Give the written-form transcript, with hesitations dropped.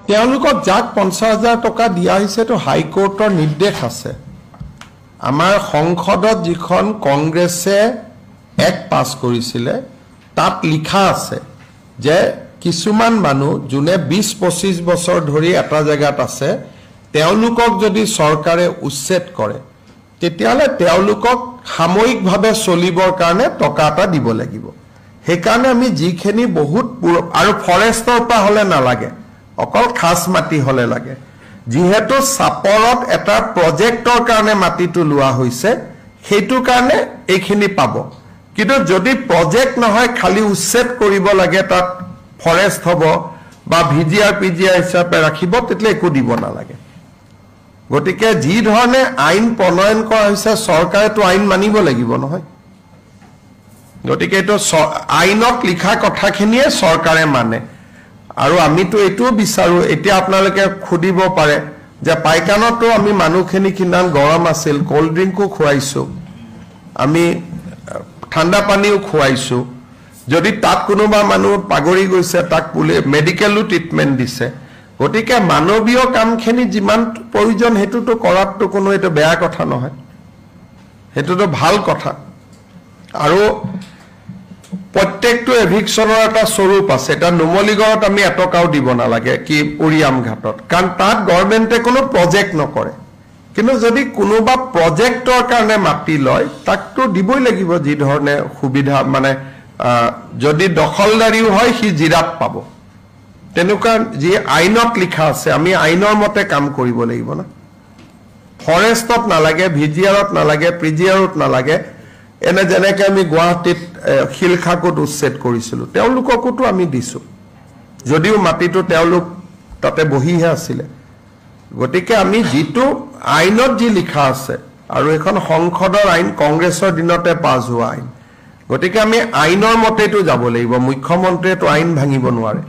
তেওঁলোকক যাক 50,000 টকা দিয়া হৈছে তো হাইকোৰ্টৰ নিৰ্দেশ আছে আমাৰ সংসদত যিখন কংগ্ৰেছে এক পাছ কৰিছিলে তাত লিখা আছে যে কিছুমান মানুহ যোনে 20-25 বছৰ ধৰি এটা জায়গাত আছে তেওঁলোকক যদি চৰকাৰে উচ্ছেদ কৰে তেতিয়ালে তেওঁলোকক সাময়িকভাৱে চলিবৰ কাৰণে টকা এটা দিব লাগিব হেকাৰণে আমি যিখিনি বহুত আৰু ফৰেষ্টৰ পৰা হলে নালাগে অকল খাস মাটি হলে লাগে যিহেতু সাপৰত এটা প্ৰজেক্টৰ কাৰণে মাটিটো লোৱা হৈছে হেতু কাৰণে এইখিনি পাব কিন্তু যদি প্ৰজেক্ট নহয় খালি উচ্ছেদ কৰিব লাগে তাত ফৰেষ্ট হ'ব বা ভিজিআৰ পিজিআৰ হিচাপে ৰাখিব তেতিয়া একো দিব নালাগে গতিকে যি ধৰণে আইন প্ৰণয়ন কৰা হৈছে চৰকাৰে তো আইন মানিব লাগিব নহয় গতিকে তো আইনত লিখা কথাখিনিয়ে চৰকাৰে মানে আৰু আমি তো এটো বিচাৰো এতিয়া আপোনালোকে খুদিব পাৰে যে পাইকানতো আমি মানুহখিনি কিমান গৰম আছিল কোল্ড ড্ৰিংকো খুৱাইছো আমি ঠাণ্ডা পানীও খুৱাইছো যদি তাত কোনোবা মানুহ পাগৰি গৈছে তাক পুলে মেডিকেলো ট্ৰিটমেন্ট দিছে গতিকে মানৱীয় কামখিনি যিমান প্ৰয়োজন হেতুটো কৰাটো কোনো এটা বেয়া কথা নহয় হেতুটো ভাল কথা আৰু প্ৰত্যেকটো এভিকশনৰ এটা স্বৰূপ আছে এটা নুমলিগড়ত আমি এটকাও দিব নালাগে কি উৰিয়াম ঘাটত কাৰণ তাত গভৰ্ণমেণ্টে কোনো প্ৰজেক্ট নকৰে কিন্তু যদি কোনোবা প্ৰজেক্টৰ কাৰণে মাটি লয় তাকটো দিবই লাগিব যি ধৰণে সুবিধা মানে যদি দখলদাৰীও হয় সি জিৰাত পাব তেনেকুৱা যি আইনত লিখা আছে আমি আইনৰ মতে কাম কৰিব লাগিব না ফৰেষ্টত নালাগে ভিজিআৰত নালাগে পিজিআৰত নালাগে এনে যেনেকৈ আমি গুৱাহাটীত শিলখাকুত উচ্ছেদ কৰিছিলো তেওঁলোককোতো আমি দিছো যদিও মাটিটো তেওঁলোক তাতে বহিহে আছিলে গতিকে আমি যিটো আইনত যি লিখা আছে আৰু এখন সংসদৰ আইন কংগ্ৰেছৰ দিনতে পাছ হোৱা আইন গতিকে আমি আইনৰ মতেটো যাব লাগিব মুখ্যমন্ত্ৰীয়ে তো আইন ভাঙিব নোৱাৰে